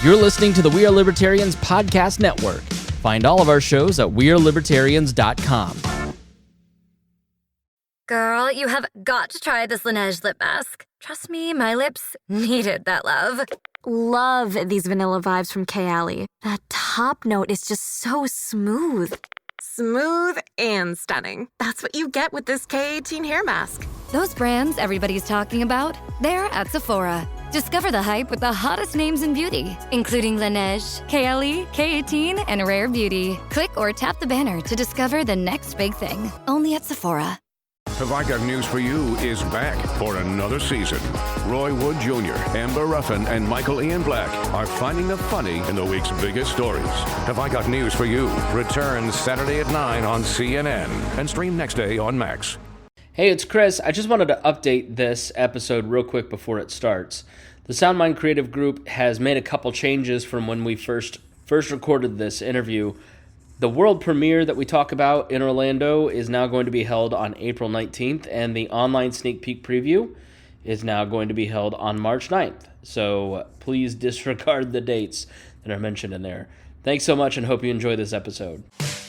You're listening to the We Are Libertarians Podcast Network. Find all of our shows at wearelibertarians.com. Girl, you have got to try this Laneige lip mask. Trust me, my lips needed that love. Love these vanilla vibes from Kayali. That top note is just so smooth. Smooth and stunning. That's what you get with this K18 hair mask. Those brands everybody's talking about, they're at Sephora. Discover the hype with the hottest names in beauty, including Laneige, Kayali, K18, and Rare Beauty. Click or tap the banner to discover the next big thing. Only at Sephora. Have I Got News for You is back for another season. Roy Wood Jr., Amber Ruffin, and Michael Ian Black are finding the funny in the week's biggest stories. Have I Got News for You returns Saturday at 9 on CNN and stream next day on Max. Hey, it's Chris. I just wanted to update this episode real quick before it starts. The SoundMind Creative Group has made a couple changes from when we first recorded this interview. The world premiere that we talk about in Orlando is now going to be held on April 19th, and the online sneak peek preview is now going to be held on March 9th. So please disregard the dates that are mentioned in there. Thanks so much and hope you enjoy this episode.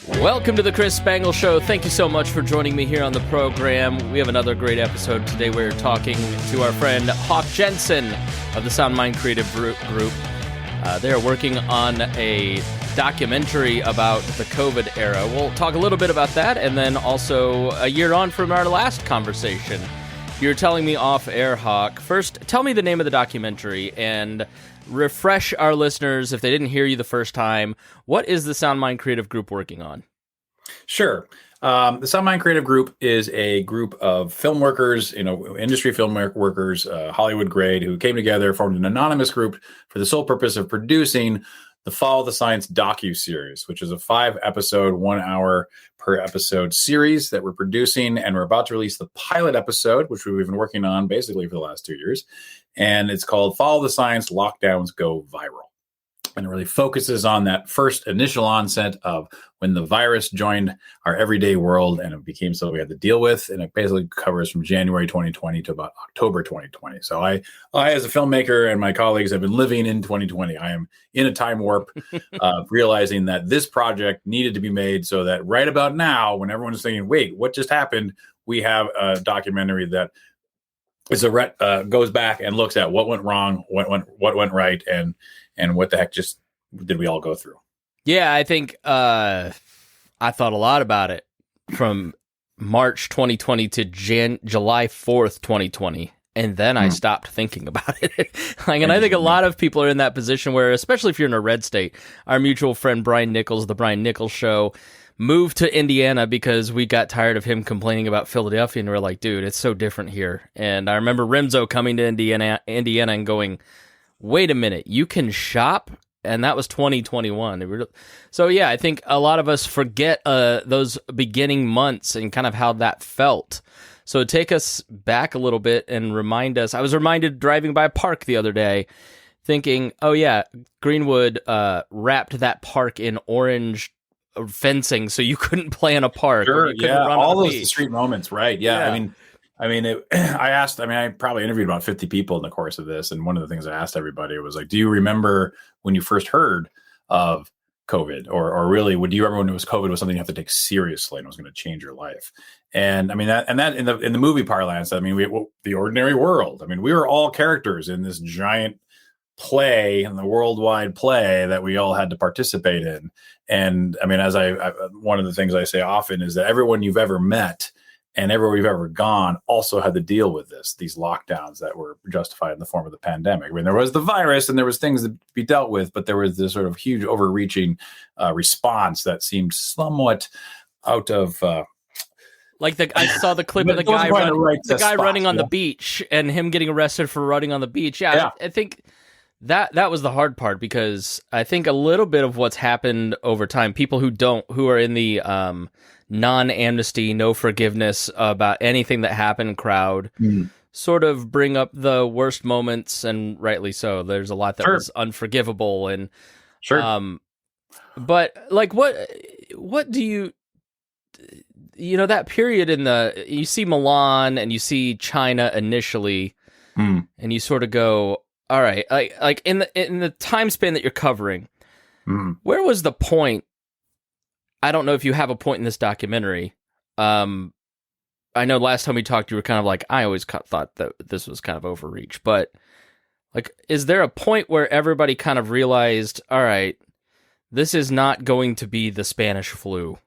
Welcome to the Chris Spangle Show. Thank you so much for joining me here on the program. We have another great episode. Today we're talking to our friend Hawk Jensen of the SoundMind Creative Group. They are working on a documentary about the COVID era. We'll talk a little bit about that, and then also a year on from our last conversation. You're telling me off air, Hawk. First, tell me the name of the documentary and refresh our listeners if they didn't hear you the first time. What is the SoundMind Creative Group working on? Sure. The SoundMind Creative Group is a group of film workers, industry film workers, Hollywood grade, who came together, formed an anonymous group for the sole purpose of producing the Follow the Science Docuseries, which is a 5-episode, 1 hour per episode series that we're producing. And we're about to release the pilot episode, which we've been working on basically for the last 2 years. And it's called Follow the Science, Lockdowns Go Viral. And it really focuses on that first initial onset of when the virus joined our everyday world and it became something we had to deal with. And it basically covers from January 2020 to about October 2020. So I as a filmmaker and my colleagues have been living in 2020. I am in a time warp, realizing that this project needed to be made so that right about now, when everyone's thinking, wait, what just happened? We have a documentary that is goes back and looks at what went wrong, what went right, and what the heck just did we all go through? Yeah, I think I thought a lot about it from March 2020 to July 4th, 2020. And then I stopped thinking about it. And I think a lot of people are in that position where, especially if you're in a red state, our mutual friend Brian Nichols, the Brian Nichols Show, moved to Indiana because we got tired of him complaining about Philadelphia. And we're like, dude, it's so different here. And I remember Rimzo coming to Indiana and going, wait a minute, you can shop? And that was 2021. So yeah, I think a lot of us forget those beginning months and kind of how that felt. So take us back a little bit and remind us. I was reminded driving by a park the other day, thinking, oh yeah, Greenwood wrapped that park in orange fencing so you couldn't play in a park. Sure, yeah, all those beach. street moments, right? Yeah. I probably interviewed about 50 people in the course of this. And one of the things I asked everybody was like, do you remember when you first heard of COVID or really, do you remember when it was COVID was something you have to take seriously and was going to change your life? And I mean, that in the movie parlance, I mean, the ordinary world, I mean, we were all characters in this giant play and the worldwide play that we all had to participate in. And I mean, as one of the things I say often is that everyone you've ever met and everywhere you've ever gone also had to deal with these lockdowns that were justified in the form of the pandemic. I mean, there was the virus and there was things to be dealt with, but there was this sort of huge overreaching response that seemed somewhat out of... I saw the clip of the guy running on the beach and him getting arrested for running on the beach. Yeah. I think that was the hard part because I think a little bit of what's happened over time, people who are in the non-amnesty, no forgiveness about anything that happened crowd sort of bring up the worst moments, and rightly so. There's a lot that was unforgivable and but like what do you that period you see Milan and you see China initially and you sort of go, all right, like in the time span that you're covering, where was the point? I don't know if you have a point in this documentary. I know last time we talked, you were kind of like, I always thought that this was kind of overreach, but like, is there a point where everybody kind of realized, all right, this is not going to be the Spanish flu,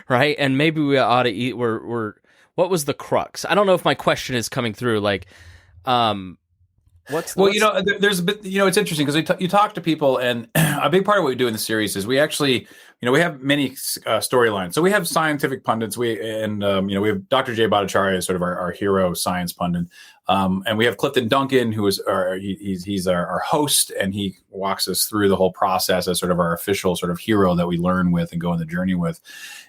right? And maybe we ought to eat. What was the crux? I don't know if my question is coming through. Like, Well, there's a bit, it's interesting because you talk to people, and a big part of what we do in the series is we actually, we have many storylines. So we have scientific pundits. We have Dr. Jay Bhattacharya as sort of our hero science pundit, and we have Clifton Duncan, who is he's our host, and he walks us through the whole process as sort of our official sort of hero that we learn with and go on the journey with.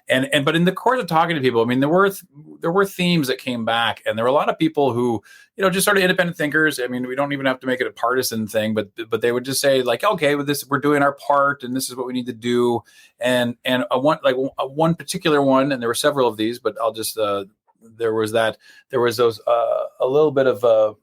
But in the course of talking to people, I mean, there were themes that came back, and there were a lot of people who, just sort of independent thinkers. I mean, we don't even have to make it a partisan thing, but they would just say like, okay, with this, we're doing our part, and this is what we need to do. And one particular one, and there were several of these, but I'll just there was those a little bit of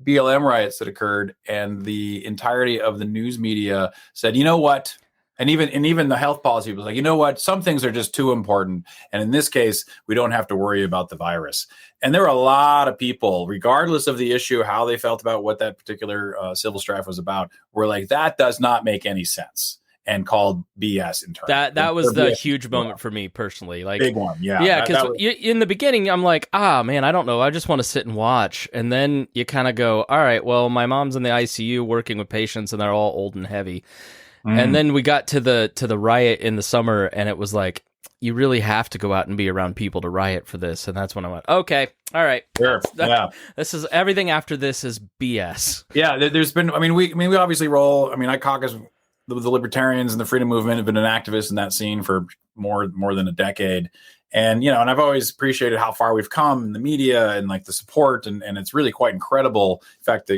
BLM riots that occurred, and the entirety of the news media said, you know what? And even the health policy was like, you know what? Some things are just too important. And in this case, we don't have to worry about the virus. And there were a lot of people, regardless of the issue, how they felt about what that particular civil strife was about, were like, that does not make any sense, and called BS in terms. That was the huge moment for me personally. Like, big one. Yeah. Yeah. Because in the beginning, I'm like, man, I don't know. I just want to sit and watch. And then you kind of go, all right, well, my mom's in the ICU working with patients, and they're all old and heavy. And then we got to the riot in the summer, and it was like, you really have to go out and be around people to riot for this. And that's when I went, okay, all right. Sure. This is everything after this is BS. Yeah. There's been, we obviously roll. I caucus the libertarians and the freedom movement have been an activist in that scene for more than a decade. And, and I've always appreciated how far we've come in the media and like the support. And it's really quite incredible. In fact, that,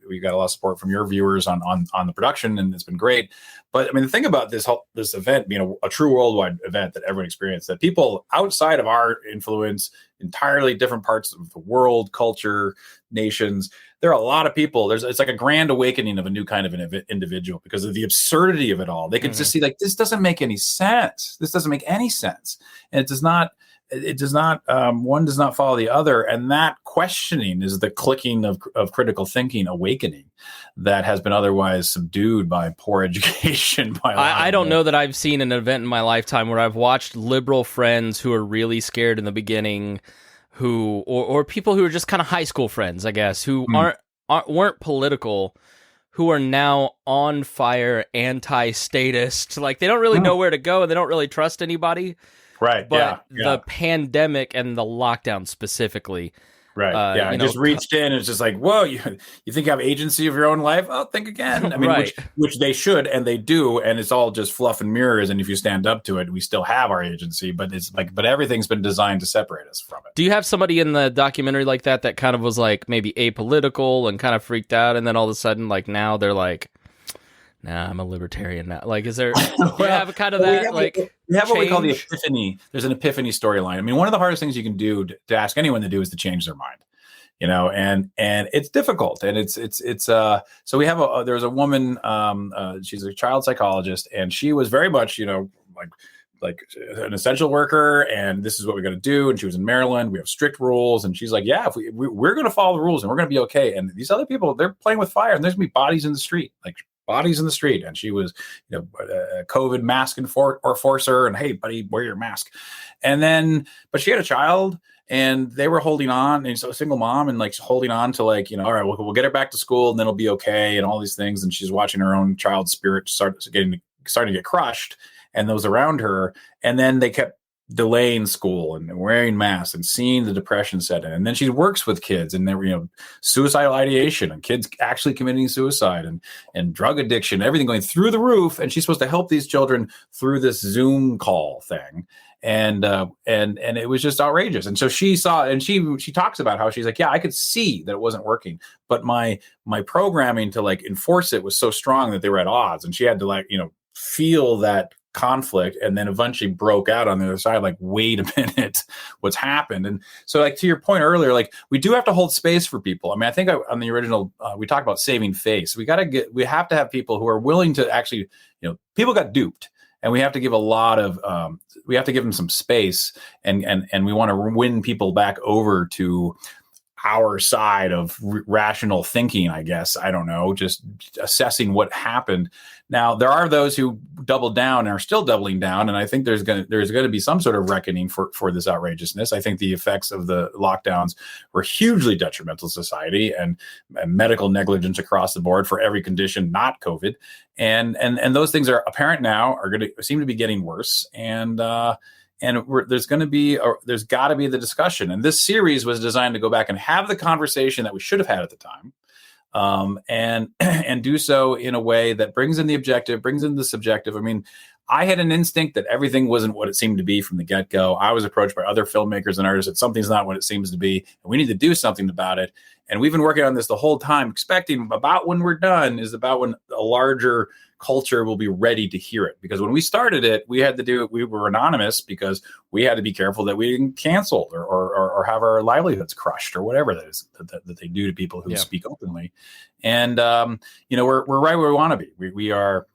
we got a lot of support from your viewers on the production, and it's been great. But the thing about this event being a true worldwide event that everyone experienced, that people outside of our influence, entirely different parts of the world, culture, nations, there are a lot of people. It's like a grand awakening of a new kind of an individual because of the absurdity of it all. They can just see like, this doesn't make any sense. This doesn't make any sense. And it does not, one does not follow the other. And that questioning is the clicking of critical thinking awakening that has been otherwise subdued by poor education. I don't know that I've seen an event in my lifetime where I've watched liberal friends who are really scared in the beginning, who or people who are just kind of high school friends, I guess, who weren't political, who are now on fire, anti-statist. Like, they don't really know where to go, and they don't really trust anybody. Right. But the pandemic and the lockdown specifically. Right. It just reached in. And it's just like, whoa, you think you have agency of your own life? Oh, think again. Right. which they should, and they do. And it's all just fluff and mirrors. And if you stand up to it, we still have our agency, but but everything's been designed to separate us from it. Do you have somebody in the documentary like that kind of was like maybe apolitical and kind of freaked out, and then all of a sudden, like, now they're like, nah, I'm a libertarian now. Like, is there, do you have kind of that, we have what we call the epiphany. There's an epiphany storyline. One of the hardest things you can do to ask anyone to do is to change their mind, and it's difficult. And it's so we have there's a woman, she's a child psychologist, and she was very much, like an essential worker, and this is what we're going to do. And she was in Maryland. We have strict rules. And she's like, yeah, if we're going to follow the rules, and we're going to be okay. And these other people, they're playing with fire, and there's going to be bodies in the street, and she was, a COVID mask enforcer, and hey, buddy, wear your mask. And then, but she had a child, and they were holding on, and so a single mom, and like holding on to like, all right, we'll get her back to school, and then it'll be okay, and all these things. And she's watching her own child's spirit starting to get crushed, and those around her. And then they kept delaying school and wearing masks and seeing the depression set in. And then she works with kids, and they're, suicidal ideation, and kids actually committing suicide, and drug addiction, everything going through the roof. And she's supposed to help these children through this Zoom call thing. And it was just outrageous. And so she saw, and she talks about how she's like, yeah, I could see that it wasn't working, but my programming to like enforce it was so strong that they were at odds. And she had to feel that conflict and then eventually broke out on the other side, like, wait a minute, what's happened? And so, like, to your point earlier, like, we do have to hold space for people. I mean, I think on the original, we talked about saving face. We have to have people who are willing to actually, people got duped. And we have to give we have to give them some space, and we want to win people back over to our side of rational thinking, I guess. I don't know, just assessing what happened. Now, there are those who doubled down and are still doubling down, and I think there's going to be some sort of reckoning for this outrageousness. I think the effects of the lockdowns were hugely detrimental to society and medical negligence across the board for every condition, not COVID. And those things are apparent now, are going to seem to be getting worse. And there's got to be the discussion. And this series was designed to go back and have the conversation that we should have had at the time, and do so in a way that brings in the objective, brings in the subjective. I mean, I had an instinct that everything wasn't what it seemed to be from the get-go. I was approached by other filmmakers and artists that something's not what it seems to be, and we need to do something about it. And we've been working on this the whole time, expecting about when we're done is about when a larger culture will be ready to hear it. Because when we started it, we had to do it. We were anonymous because we had to be careful that we didn't cancel or have our livelihoods crushed or whatever that is that they do to people who speak openly. And we're right where we want to be. We are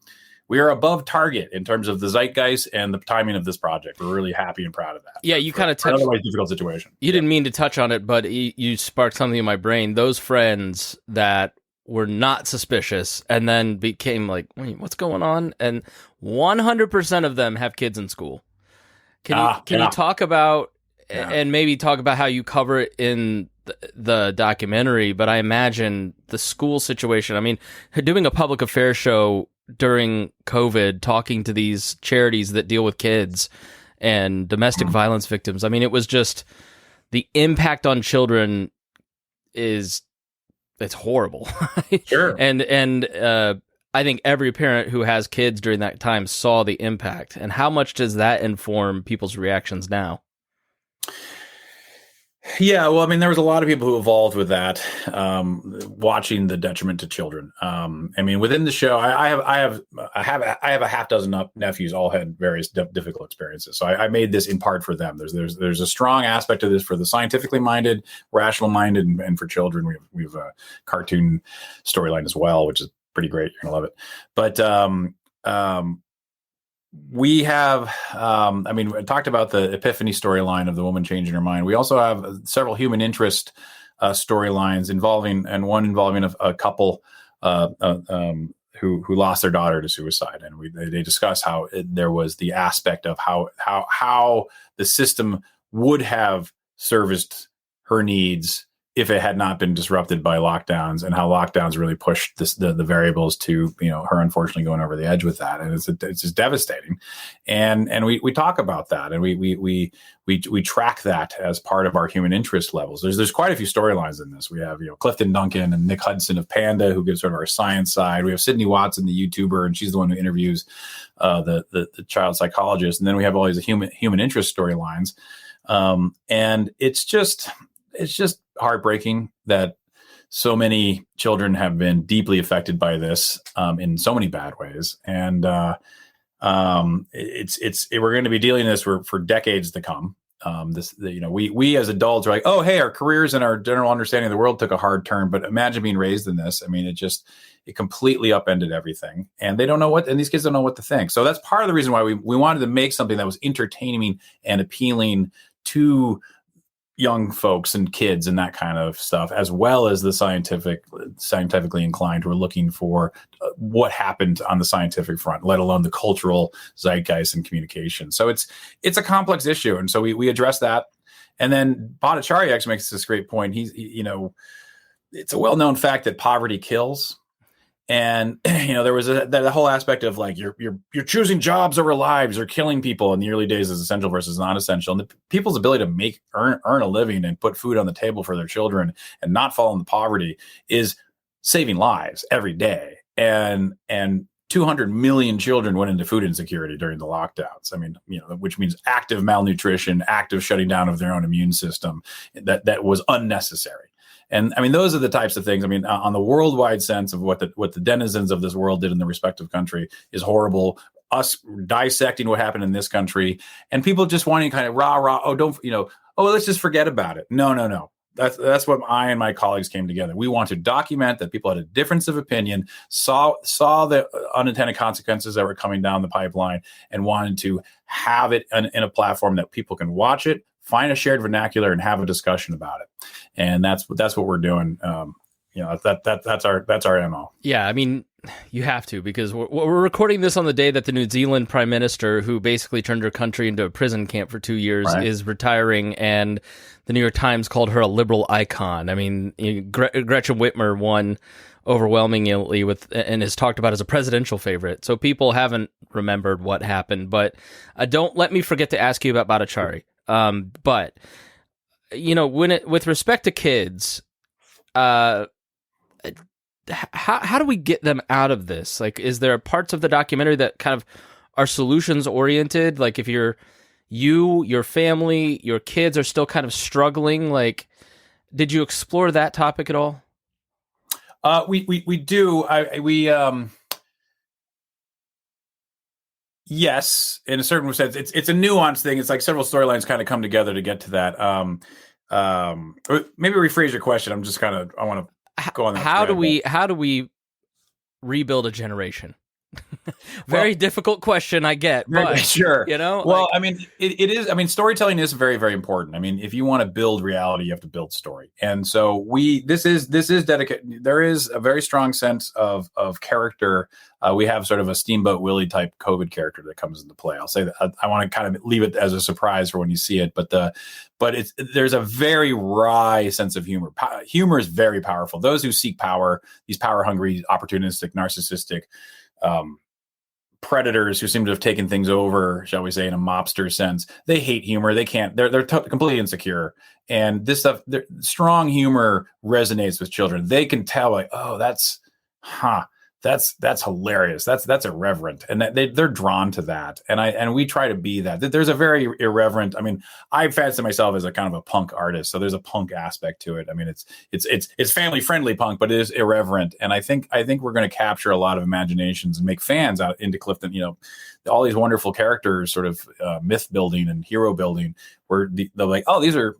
above target in terms of the zeitgeist and the timing of this project. We're really happy and proud of that. Yeah, you kind of touched. Otherwise, difficult situation. You didn't mean to touch on it, but you sparked something in my brain. Those friends that were not suspicious and then became like, wait, what's going on? And 100% of them have kids in school. Can you talk about and maybe talk about how you cover it in the documentary? But I imagine the school situation. I mean, doing a public affairs show during COVID, talking to these charities that deal with kids and domestic violence victims. I mean, it was just the impact on children it's horrible. Sure. And I think every parent who has kids during that time saw the impact. And how much does that inform people's reactions now? Yeah, well, I mean, there was a lot of people who evolved with that, watching the detriment to children. I mean, within the show, I have a half dozen nephews, all had various difficult experiences. So I made this in part for them. There's a strong aspect of this for the scientifically minded, rational minded, and for children. We have a cartoon storyline as well, which is pretty great. You're gonna love it. But we have, I talked about the epiphany storyline of the woman changing her mind. We also have several human interest storylines involving a couple who lost their daughter to suicide, and they discuss how there was the aspect of how the system would have serviced her needs if it had not been disrupted by lockdowns, and how lockdowns really pushed the variables to, her unfortunately going over the edge with that. And it's just devastating. And we talk about that, and we track that as part of our human interest levels. There's quite a few storylines in this. We have, Clifton Duncan and Nick Hudson of Panda, who gives sort of our science side. We have Sydney Watson, the YouTuber, and she's the one who interviews the child psychologist. And then we have all these human interest storylines. And it's just heartbreaking that so many children have been deeply affected by this, in so many bad ways. And we're going to be dealing with this for decades to come. We as adults are like, oh, hey, our careers and our general understanding of the world took a hard turn, but imagine being raised in this. I mean, it completely upended everything, and these kids don't know what to think. So that's part of the reason why we wanted to make something that was entertaining and appealing to young folks and kids and that kind of stuff, as well as the scientifically inclined who are looking for what happened on the scientific front, let alone the cultural zeitgeist and communication. So it's a complex issue. And so we address that. And then Bhattacharya actually makes this great point. It's a well-known fact that poverty kills. And, there was that whole aspect of like, you're choosing jobs over lives or killing people in the early days as essential versus non-essential. And the people's ability to earn a living and put food on the table for their children and not fall into poverty is saving lives every day. And 200 million children went into food insecurity during the lockdowns. I mean, which means active malnutrition, active shutting down of their own immune system that was unnecessary. And I mean, those are the types of things. I mean, on the worldwide sense of what the denizens of this world did in the respective country is horrible, us dissecting what happened in this country, and people just wanting kind of rah, oh, don't, let's just forget about it. No. That's what I and my colleagues came together. We want to document that people had a difference of opinion, saw the unintended consequences that were coming down the pipeline, and wanted to have it in a platform that people can watch it, find a shared vernacular, and have a discussion about it. And that's what we're doing. That's our MO. Yeah, I mean, you have to, because we're recording this on the day that the New Zealand Prime Minister, who basically turned her country into a prison camp for 2 years, right, is retiring, and the New York Times called her a liberal icon. I mean, Gretchen Whitmer won overwhelmingly and is talked about as a presidential favorite. So people haven't remembered what happened, but don't let me forget to ask you about Bhattacharya. But with respect to kids, how do we get them out of this? Like, is there parts of the documentary that kind of are solutions oriented? Like, if your family, your kids are still kind of struggling, like, did you explore that topic at all? We do. Yes, in a certain sense, it's a nuanced thing. It's like several storylines kind of come together to get to that. Maybe rephrase your question. I want to go on that. How do we rebuild a generation? Very difficult question, I get, but sure. Well, I mean, it is. I mean, storytelling is very, very important. I mean, if you want to build reality, you have to build story. And so this is dedicated. There is a very strong sense of character. We have sort of a Steamboat Willie type COVID character that comes into play. I'll say that I want to kind of leave it as a surprise for when you see it, but there's a very wry sense of humor. Humor is very powerful. Those who seek power, these power hungry, opportunistic, narcissistic predators who seem to have taken things over, shall we say, in a mobster sense, they hate humor. They can't. They're completely insecure. And this stuff, strong humor resonates with children. They can tell, like, oh, that's hilarious. That's irreverent, and they're drawn to that. And we try to be that. There's a very irreverent. I mean, I fancy myself as a kind of a punk artist, so there's a punk aspect to it. I mean, it's family friendly punk, but it is irreverent. And I think we're going to capture a lot of imaginations and make fans out into Clifton. All these wonderful characters, sort of myth building and hero building, where they're like, oh, these are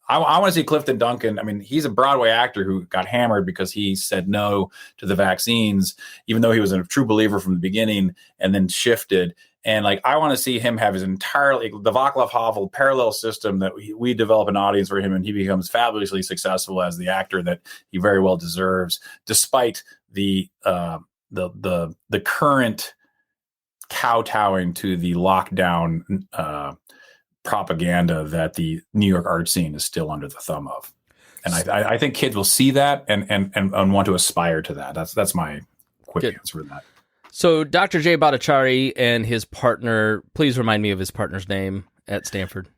I want to see Clifton Duncan. I mean, he's a Broadway actor who got hammered because he said no to the vaccines, even though he was a true believer from the beginning, and then shifted. And like, I want to see him have his entirely the Vaclav Havel parallel system that we develop an audience for him, and he becomes fabulously successful as the actor that he very well deserves, despite the current kowtowing to the lockdown propaganda that the New York art scene is still under the thumb of. And I think kids will see that and want to aspire to that. That's my quick answer to that. So Dr. Jay Bhattacharya and his partner, please remind me of his partner's name at Stanford.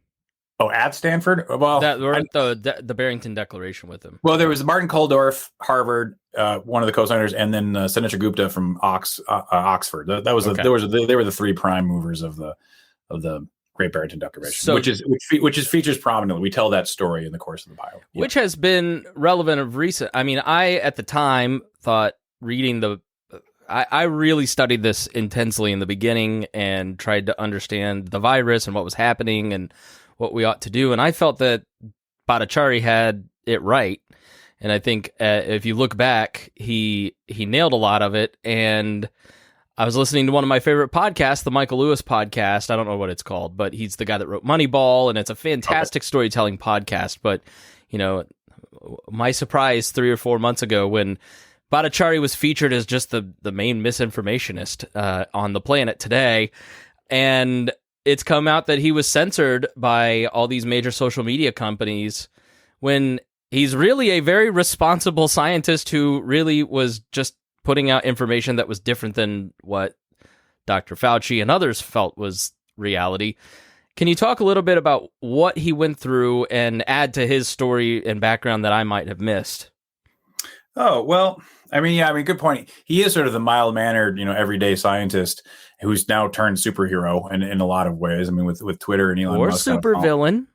Oh, at Stanford? Well, the Barrington Declaration with him. Well, there was Martin Kulldorff, Harvard, one of the co-signers, and then Senator Gupta from Oxford. That was okay. They were the three prime movers of the Great Barrington Declaration, which features prominently. We tell that story in the course of the bio, which has been relevant of recent. I mean, I at the time thought reading I really studied this intensely in the beginning and tried to understand the virus and what was happening and what we ought to do. And I felt that Bhattacharya had it right. And I think if you look back, he nailed a lot of it. And I was listening to one of my favorite podcasts, the Michael Lewis podcast. I don't know what it's called, but he's the guy that wrote Moneyball, and it's a fantastic storytelling podcast. But, my surprise 3 or 4 months ago when Bhattacharya was featured as just the main misinformationist on the planet today, and it's come out that he was censored by all these major social media companies when he's really a very responsible scientist who really was just putting out information that was different than what Dr. Fauci and others felt was reality. Can you talk a little bit about what he went through and add to his story and background that I might have missed? Oh, well, good point. He is sort of the mild-mannered, everyday scientist who's now turned superhero in a lot of ways. I mean, with Twitter and Elon Musk. Or supervillain.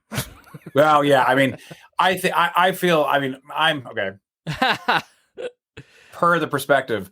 Well, yeah. I mean, I feel. I mean, I'm okay. Per the perspective,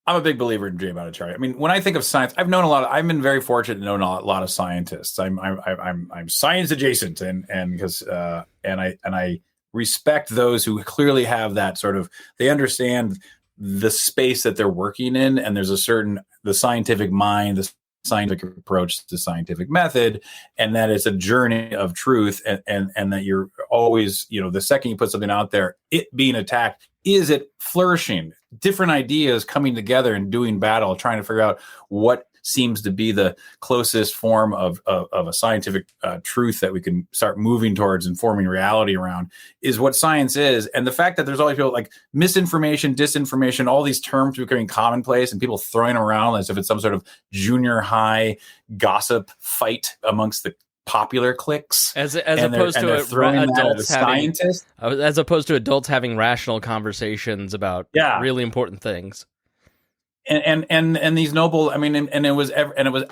I'm a big believer in Jay Bhattacharya. I mean, when I think of science, I've been very fortunate to know a lot of scientists. I'm science adjacent, and because and I respect those who clearly have that sort of, they understand the space that they're working in, and there's the scientific mind, the scientific approach, the scientific method, and that it's a journey of truth, and that you're always, the second you put something out there, it being attacked, is it flourishing? Different ideas coming together and doing battle, trying to figure out what seems to be the closest form of a scientific truth that we can start moving towards and forming reality around, is what science is. And the fact that there's always people like misinformation, disinformation, all these terms becoming commonplace, and people throwing them around as if it's some sort of junior high gossip fight amongst the popular cliques, as opposed to adults having rational conversations about really important things. And these noble, I mean, and it was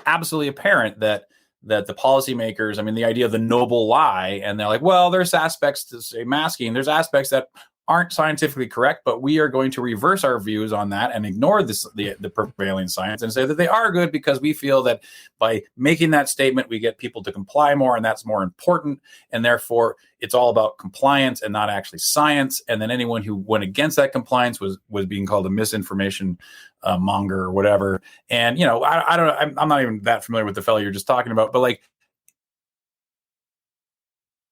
absolutely apparent that the policymakers, I mean, the idea of the noble lie, and they're like, well, there's aspects to say masking, there's aspects that aren't scientifically correct, but we are going to reverse our views on that and ignore the prevailing science and say that they are good, because we feel that by making that statement, we get people to comply more, and that's more important. And therefore, it's all about compliance and not actually science. And then anyone who went against that compliance was being called a misinformation monger or whatever. And, I don't know, I'm not even that familiar with the fellow you're just talking about, but like,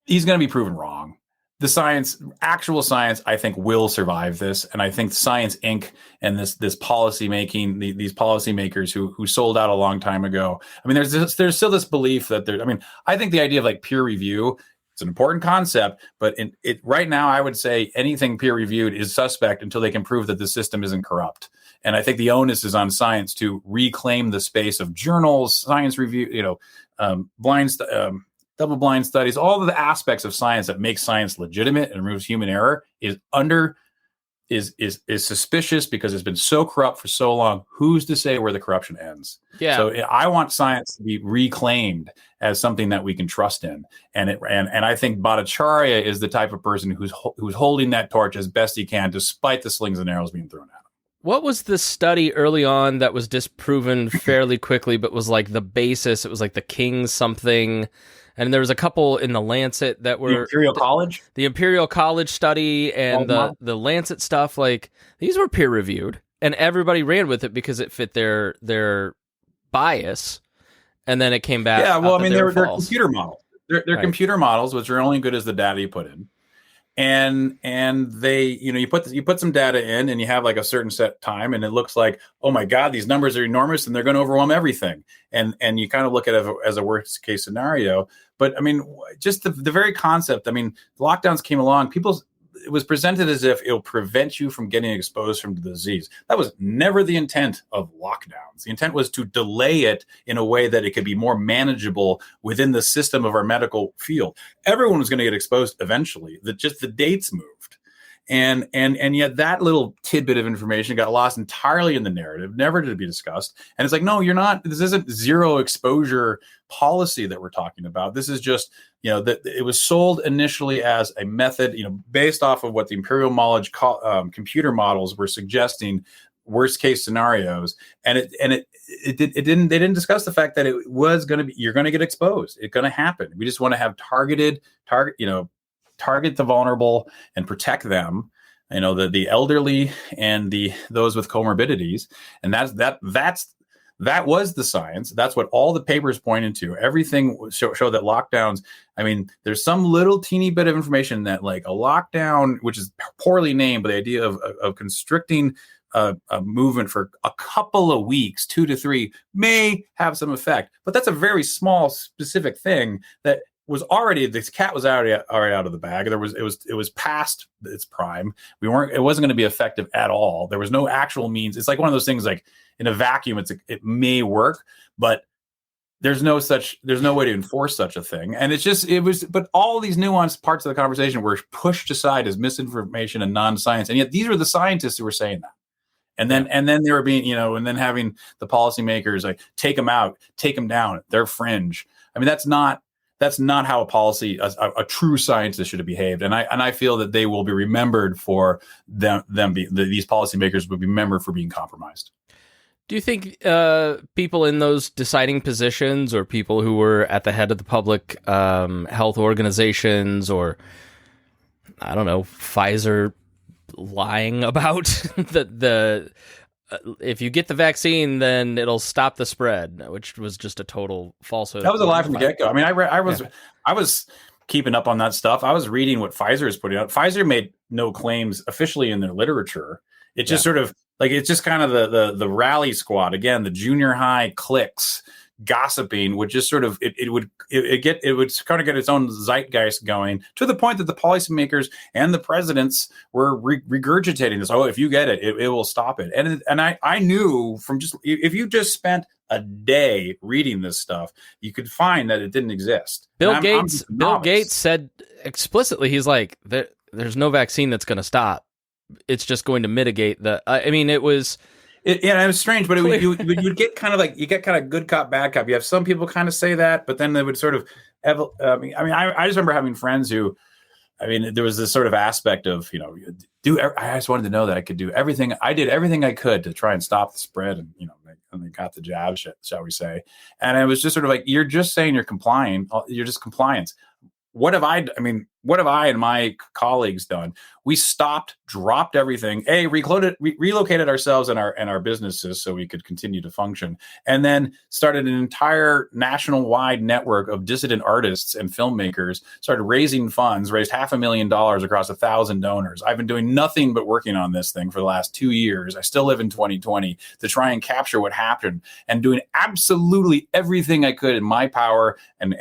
he's going to be proven wrong. The actual science, I think, will survive this. And I think Science Inc. and this policy making, these policymakers who sold out a long time ago. I mean, there's still this belief that I think the idea of like peer review, it's an important concept, but right now, I would say anything peer reviewed is suspect until they can prove that the system isn't corrupt. And I think the onus is on science to reclaim the space of journals, science review, double-blind studies, all of the aspects of science that make science legitimate and removes human error is suspicious, because it's been so corrupt for so long. Who's to say where the corruption ends? Yeah. So I want science to be reclaimed as something that we can trust in, and I think Bhattacharya is the type of person who's holding that torch as best he can, despite the slings and arrows being thrown at him. What was the study early on that was disproven fairly quickly, but was like the basis? It was like the King something. And there was a couple in the Lancet that were... The Imperial College study and the Lancet stuff, like, these were peer-reviewed. And everybody ran with it because it fit their bias. And then it came back... Yeah, well, I mean, they're computer models. They're right. Computer models, which are only good as the data you put in. And they, you put some data in, and you have like a certain set time, and it looks like, oh my God, these numbers are enormous and they're going to overwhelm everything. And you kind of look at it as a worst case scenario. But I mean, just the very concept, I mean, lockdowns came along, it was presented as if it'll prevent you from getting exposed from the disease. That was never the intent of lockdowns. The intent was to delay it in a way that it could be more manageable within the system of our medical field. Everyone was going to get exposed eventually. Just the dates moved. And yet that little tidbit of information got lost entirely in the narrative, never to be discussed. And it's like, no, you're not. This isn't zero exposure policy that we're talking about. This is just, that it was sold initially as a method, based off of what the Imperial Knowledge computer models were suggesting, worst case scenarios. And they didn't discuss the fact that it was going to be, you're going to get exposed. It's going to happen. We just want to have target the vulnerable and protect them, the elderly and those with comorbidities. And that was the science. That's what all the papers pointed to. Everything show that lockdowns, I mean, there's some little teeny bit of information that like a lockdown, which is poorly named, but the idea of constricting a movement for a couple of weeks, 2 to 3, may have some effect. But that's a very small, specific thing that this cat was already out of the bag. It was past its prime. It wasn't going to be effective at all. There was no actual means. It's like one of those things, like in a vacuum, it may work, but there's no way to enforce such a thing. And but all these nuanced parts of the conversation were pushed aside as misinformation and non-science. And yet these were the scientists who were saying that. And then they were being, and then having the policymakers like take them out, take them down. They're fringe. I mean, that's not how a true scientist should have behaved. And I feel that they will be remembered for these policymakers will be remembered for being compromised. Do you think people in those deciding positions, or people who were at the head of the public health organizations, or I don't know, Pfizer lying about the if you get the vaccine, then it'll stop the spread, which was just a total falsehood? That was a lie from the get-go. I mean, I was keeping up on that stuff. I was reading what Pfizer is putting out. Pfizer made no claims officially in their literature. It just sort of like, it's just kind of the rally squad again, the junior high cliques gossiping would just sort of it would kind of get its own zeitgeist going, to the point that the policymakers and the presidents were regurgitating this. Oh, if you get it will stop it. And I knew from just, if you just spent a day reading this stuff, you could find that it didn't exist. Bill Gates said explicitly, he's like, there's no vaccine that's going to stop. It's just going to mitigate the. I mean, it was. It was strange, but you would get kind of like, you get kind of good cop, bad cop. You have some people kind of say that, but then they would sort of. I just remember having friends who, I mean, there was this sort of aspect of, I just wanted to know that I could do everything. I did everything I could to try and stop the spread, and and they got the jab, shall we say? And it was just sort of like, you're just saying you're complying. You're just compliance. What have I and my colleagues done? We dropped everything, relocated ourselves and our businesses so we could continue to function, and then started an entire national-wide network of dissident artists and filmmakers, started raising funds, raised $500,000 across 1,000 donors. I've been doing nothing but working on this thing for the last 2 years. I still live in 2020 to try and capture what happened, and doing absolutely everything I could in my power and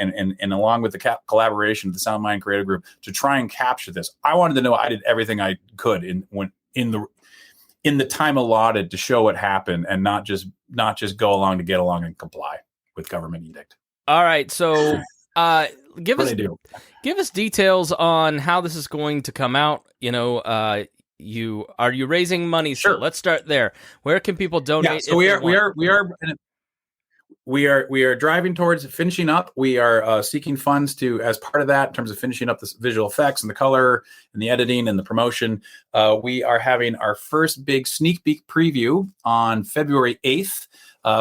along with the collaboration of the Sound Mind Creative Group to try and capture this. I wanted to know I did everything I could in the time allotted to show what happened, and not just go along to get along and comply with government edict. All right, so give us details on how this is going to come out. Are you raising money? Sure. So let's start there. Where can people donate? Yeah, so we are driving towards finishing up. We are seeking funds as part of that, in terms of finishing up the visual effects and the color and the editing and the promotion. We are having our first big sneak peek preview on February 8th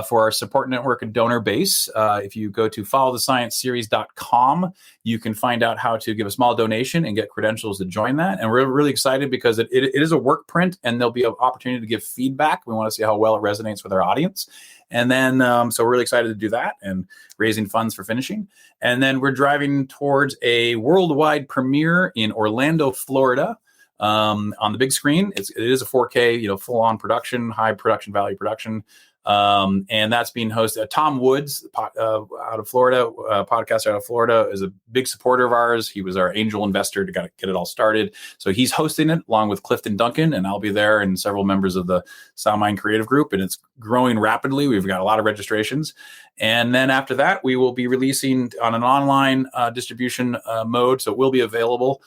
for our support network and donor base. If you go to followthescienceseries.com, you can find out how to give a small donation and get credentials to join that. And we're really excited because it is a work print, and there'll be an opportunity to give feedback. We want to see how well it resonates with our audience. And then, so we're really excited to do that and raising funds for finishing. And then we're driving towards a worldwide premiere in Orlando, Florida, on the big screen. It is a 4K, full-on production, high production value production. And that's being hosted. Tom Woods, out of Florida, podcaster out of Florida, is a big supporter of ours. He was our angel investor to get it all started. So he's hosting it along with Clifton Duncan, and I'll be there, and several members of the Soundmind Creative Group. And it's growing rapidly. We've got a lot of registrations. And then after that, we will be releasing on an online distribution mode. So it will be available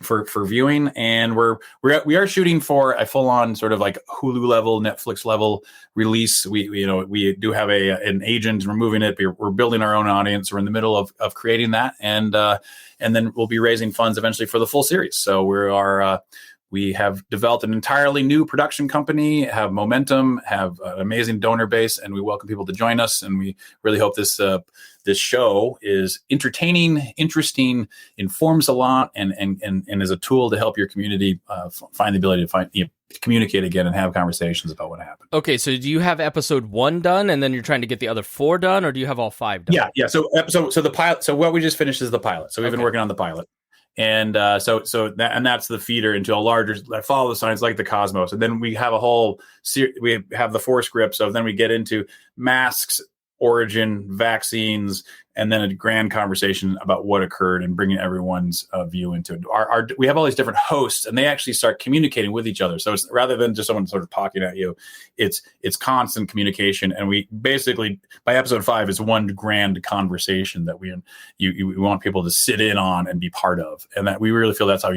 for viewing, and we are shooting for a full-on sort of like Hulu level, Netflix level release. We do have an agent removing it. We're building our own audience. We're in the middle of creating that, and then we'll be raising funds eventually for the full series. So we have developed an entirely new production company, have momentum, have an amazing donor base, and we welcome people to join us. And we really hope this show is entertaining, interesting, informs a lot, and is a tool to help your community find the ability to communicate again and have conversations about what happened. Okay, so do you have episode 1 done, and then you're trying to get the other 4 done, or do you have all 5 done? Yeah. So the pilot. So what we just finished is the pilot. So we've been working on the pilot. And that's the feeder into a larger, follow the science, like the cosmos. And then we have a whole we have the 4 scripts. So then we get into masks, origin, vaccines, and then a grand conversation about what occurred and bringing everyone's view into it. We have all these different hosts, and they actually start communicating with each other. So it's rather than just someone sort of talking at you, it's constant communication. And we basically, by episode 5, is one grand conversation that we want people to sit in on and be part of. And that we really feel that's how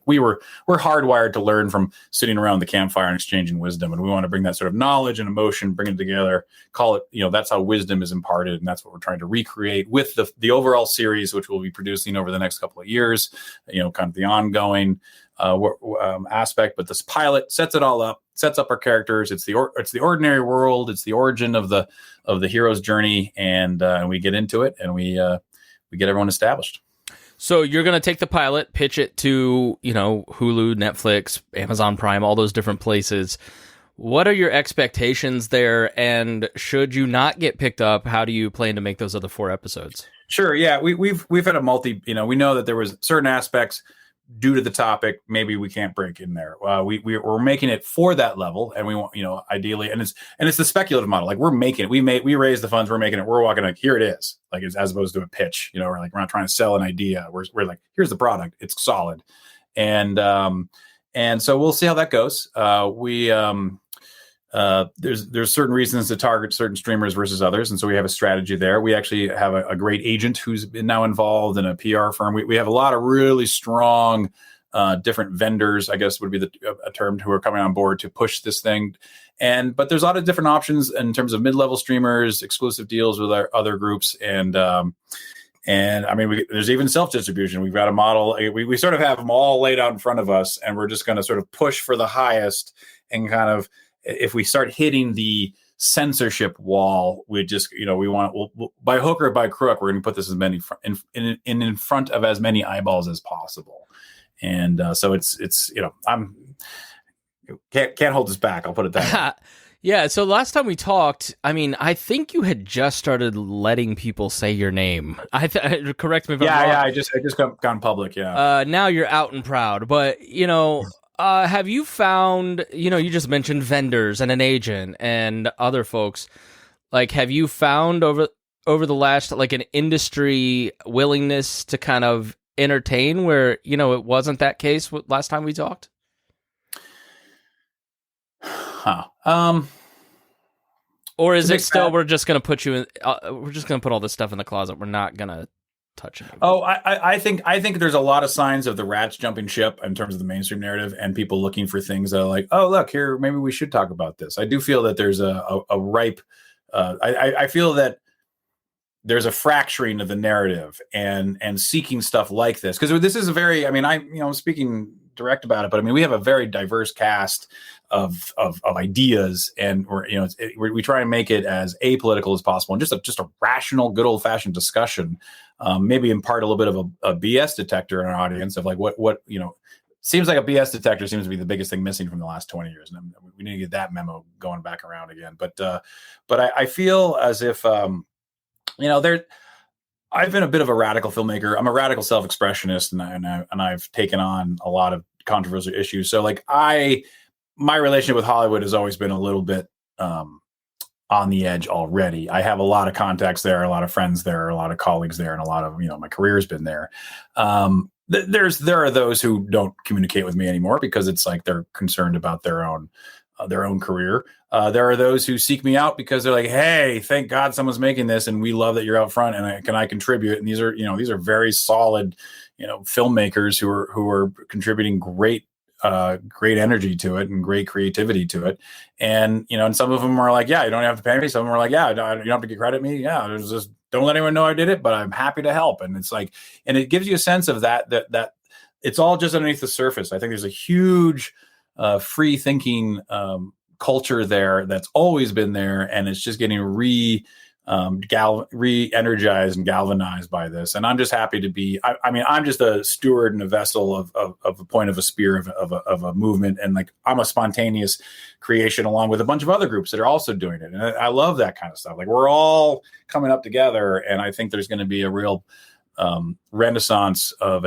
we're hardwired to learn from sitting around the campfire and exchanging wisdom. And we want to bring that sort of knowledge and emotion, bring it together, call it, that's how wisdom is imparted. And that's what we're trying to recreate with the overall series, which we'll be producing over the next couple of years, kind of the ongoing aspect, but this pilot sets it all up, sets up our characters. It's the ordinary world. It's the origin of the hero's journey, and we get into it, and we get everyone established. So you're going to take the pilot, pitch it to, Hulu, Netflix, Amazon Prime, all those different places. What are your expectations there? And should you not get picked up, how do you plan to make those other 4 episodes? Sure. Yeah. We've had a we know that there was certain aspects due to the topic, maybe we can't break in there. We're making it for that level, and we want, ideally, and it's the speculative model. Like, we're making it. We raise the funds. We're making it. We're walking like, here it is. Like, as opposed to a pitch. We're not trying to sell an idea. We're like, here's the product. It's solid, and so we'll see how that goes. There's certain reasons to target certain streamers versus others, and so we have a strategy there. We actually have a great agent who's been now involved in a PR firm. We have a lot of really strong different vendors, I guess would be a term, who are coming on board to push this thing. But there's a lot of different options in terms of mid-level streamers, exclusive deals with our other groups, and I mean, there's even self-distribution. We've got a model. We sort of have them all laid out in front of us, and we're just going to sort of push for the highest, and kind of, if we start hitting the censorship wall, we just, we'll by hook or by crook, we're going to put this in front of as many eyeballs as possible. And so it's I'm can't hold this back. I'll put it that way. Yeah. So last time we talked, I mean, I think you had just started letting people say your name. Correct me if I'm wrong. Yeah. I just gone public. Yeah. Now you're out and proud, but have you found, you just mentioned vendors and an agent and other folks, like, have you found over the last, like, an industry willingness to kind of entertain where, it wasn't that case last time we talked? Or is it still, we're just going to put you in, we're just going to put all this stuff in the closet. We're not going to touch it. Oh, I think there's a lot of signs of the rats jumping ship in terms of the mainstream narrative, and people looking for things that are like, oh, look here, maybe we should talk about this. I do feel that there's a ripe, I feel that there's a fracturing of the narrative and seeking stuff like this. Because this is a very, I mean, I'm speaking direct about it, but I mean, we have a very diverse cast of ideas, and we try and make it as apolitical as possible, and just a rational, good old fashioned discussion. Maybe impart a little bit of a BS detector in our audience of like what seems like a BS detector seems to be the biggest thing missing from the last 20 years, and we need to get that memo going back around again. But I feel as if I've been a bit of a radical filmmaker. I'm a radical self-expressionist, and I've taken on a lot of controversial issues. So like my relationship with Hollywood has always been a little bit on the edge already. I have a lot of contacts there, a lot of friends there, a lot of colleagues there, and a lot of, my career's been there. There are those who don't communicate with me anymore because it's like they're concerned about their own career. There are those who seek me out because they're like, hey, thank God someone's making this, and we love that you're out front, and can I contribute? And these are very solid, filmmakers who are contributing great energy to it and great creativity to it. And, and some of them are like, yeah, you don't have to pay me. Some of them are like, yeah, you don't have to credit me. Yeah. There's just, don't let anyone know I did it, but I'm happy to help. And it's like, and it gives you a sense of that it's all just underneath the surface. I think there's a huge free thinking culture there that's always been there. And it's just getting re-energized and galvanized by this. And I'm just happy to be, I'm just a steward and a vessel of a point of a spear of a movement. And like, I'm a spontaneous creation along with a bunch of other groups that are also doing it. And I love that kind of stuff. Like, we're all coming up together. And I think there's going to be a real renaissance of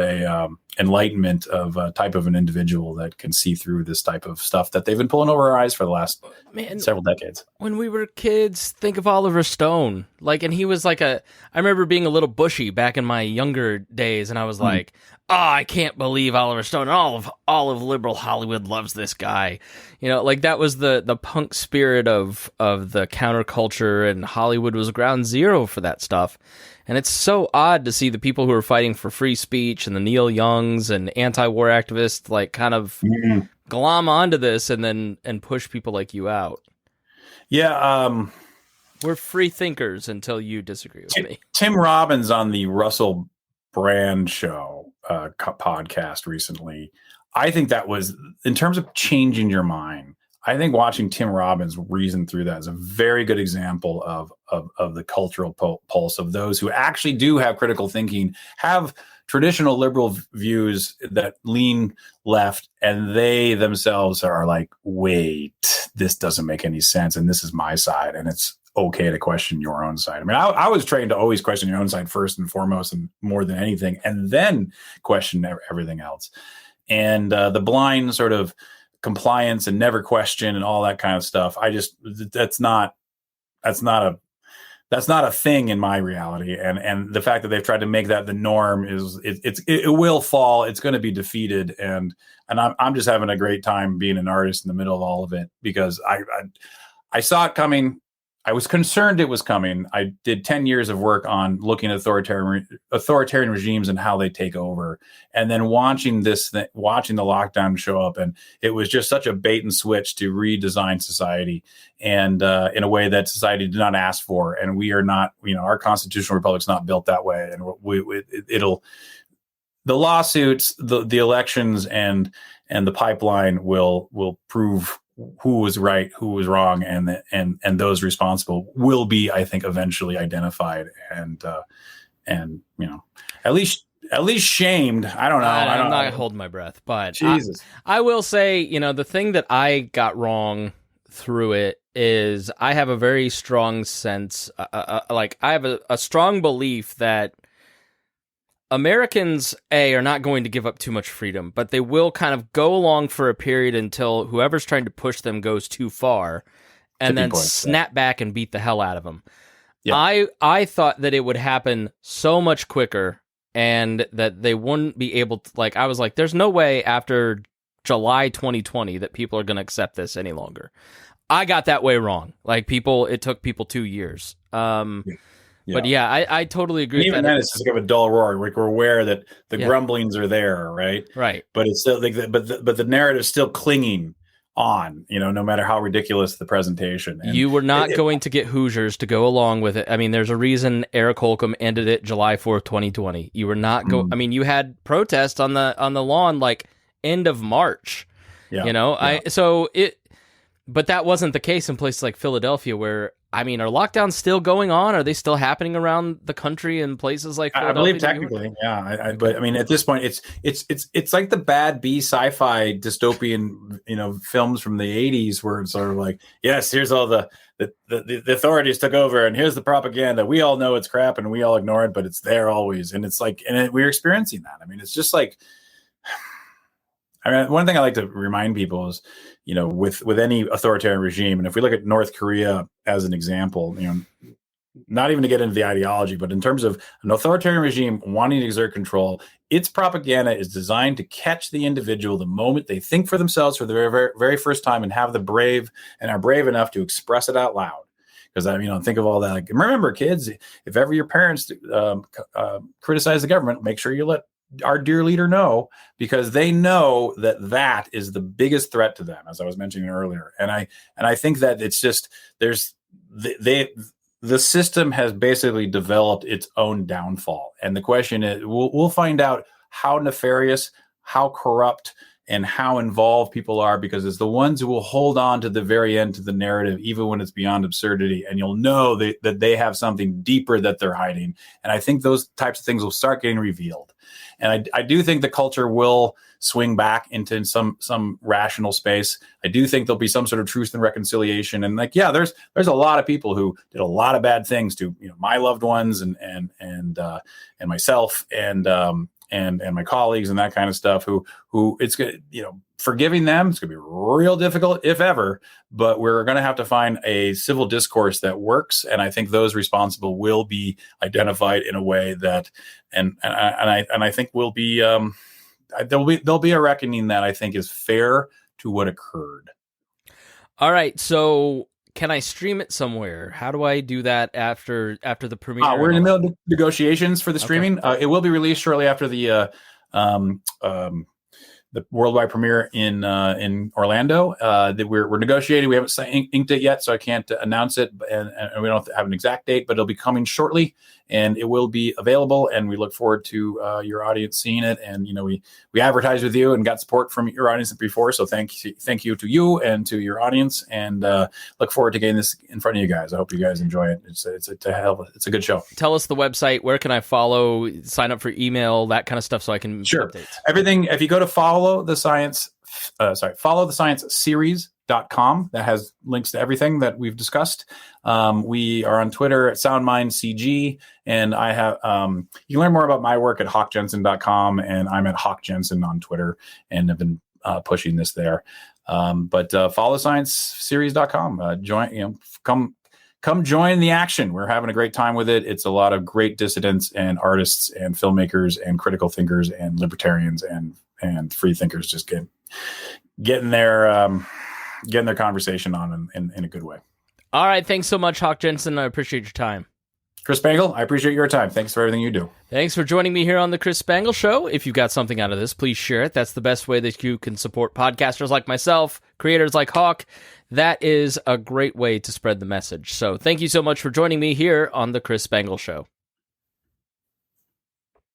enlightenment of a type of an individual that can see through this type of stuff that they've been pulling over our eyes for the last several decades. When we were kids, think of Oliver Stone. Like, and he was like I remember being a little bushy back in my younger days, and I was like, oh, I can't believe Oliver Stone. All of liberal Hollywood loves this guy. Like, that was the punk spirit of the counterculture, and Hollywood was ground zero for that stuff. And it's so odd to see the people who are fighting for free speech and the Neil Youngs and anti-war activists like kind of glom onto this and push people like you out. Yeah. We're free thinkers until you disagree with me. Tim Robbins on the Russell Brand show podcast recently, I think that was, in terms of changing your mind, I think watching Tim Robbins reason through that is a very good example of the cultural pulse of those who actually do have critical thinking, have traditional liberal views that lean left, and they themselves are like, wait, this doesn't make any sense, and this is my side, and it's okay to question your own side. I mean, I was trained to always question your own side first and foremost, and more than anything, and then question everything else. And the blind sort of compliance and never question and all that kind of stuff, that's not a thing in my reality. And the fact that they've tried to make that the norm is it will fall. It's going to be defeated. And I'm just having a great time being an artist in the middle of all of it, because I saw it coming. I was concerned it was coming. I did 10 years of work on looking at authoritarian regimes and how they take over, and then watching the lockdown show up, and it was just such a bait and switch to redesign society, and in a way that society did not ask for. And we are not, our constitutional republic's not built that way, and the lawsuits, the elections, and the pipeline will prove who was right, who was wrong, and those responsible will be, I think, eventually identified and at least shamed. I don't know. I'm not holding my breath, but Jesus. I will say, the thing that I got wrong through it is I have a very strong sense, I have a strong belief that Americans, are not going to give up too much freedom, but they will kind of go along for a period until whoever's trying to push them goes too far, and then snap back and beat the hell out of them. Yeah. I thought that it would happen so much quicker, and that they wouldn't be able to, I was like, there's no way after July 2020 that people are going to accept this any longer. I got that way wrong. It took people 2 years. Yeah. But yeah, I totally agree. And even then, it's just like a dull roar. We're aware that the grumblings are there, right? Right. But it's still but the narrative's still clinging on. No matter how ridiculous the presentation. And you were not going to get Hoosiers to go along with it. I mean, there's a reason Eric Holcomb ended it July 4th, 2020. You were not I mean, you had protests on the lawn end of March. Yeah. But that wasn't the case in places like Philadelphia, where, are lockdowns still going on? Are they still happening around the country in places like Philadelphia? I believe technically, yeah. But at this point, it's like the bad B sci-fi dystopian, films from the 80s, where it's sort of like, yes, here's all the authorities took over, and here's the propaganda. We all know it's crap, and we all ignore it, but it's there always, and it's like, we're experiencing that. It's just like. One thing I like to remind people is, with any authoritarian regime, and if we look at North Korea as an example, not even to get into the ideology, but in terms of an authoritarian regime wanting to exert control, its propaganda is designed to catch the individual the moment they think for themselves for the very, very first time, and have the brave and are brave enough to express it out loud. Because think of all that. Remember, kids, if ever your parents criticize the government, make sure you let our dear leader know, because they know that is the biggest threat to them, as I was mentioning earlier. And I think that it's just, the system has basically developed its own downfall. And the question is, we'll find out how nefarious, how corrupt, and how involved people are, because it's the ones who will hold on to the very end to the narrative, even when it's beyond absurdity. And you'll know that they have something deeper that they're hiding. And I think those types of things will start getting revealed. And I do think the culture will swing back into some rational space. I do think there'll be some sort of truth and reconciliation. And there's a lot of people who did a lot of bad things to my loved ones and myself and my colleagues and that kind of stuff. Who it's good, forgiving them, it's going to be real difficult, if ever. But we're going to have to find a civil discourse that works, and I think those responsible will be identified in a way that, and I think will be there'll be a reckoning that I think is fair to what occurred. All right, so can I stream it somewhere? How do I do that after the premiere? We're in the middle of negotiations for the streaming. Okay. It will be released shortly after the worldwide premiere in Orlando. That we're negotiating. We haven't inked it yet, so I can't announce it, and we don't have an exact date, but it'll be coming shortly. and it will be available. And we look forward to your audience seeing it. And we advertised with you and got support from your audience before, so thank you to you and to your audience. And look forward to getting this in front of you guys. I hope you guys enjoy it. It's a good show. Tell us the website. Where can I follow? Sign up for email, that kind of stuff, so I can sure updates. Everything. If you go to follow the science series.com, that has links to everything that we've discussed. We are on Twitter at SoundMindCG, and I have you can learn more about my work at hawkjensen.com, and I'm at hawkjensen on Twitter, and have been pushing this there. But follow scienceseries.com. Come join the action. We're having a great time with it. It's a lot of great dissidents and artists and filmmakers and critical thinkers and libertarians and free thinkers just getting their conversation on in a good way. All right. Thanks so much, Hawk Jensen. I appreciate your time. Chris Spangle, I appreciate your time. Thanks for everything you do. Thanks for joining me here on the Chris Spangle Show. If you got something out of this, please share it. That's the best way that you can support podcasters like myself, creators like Hawk. That is a great way to spread the message. So thank you so much for joining me here on the Chris Spangle Show.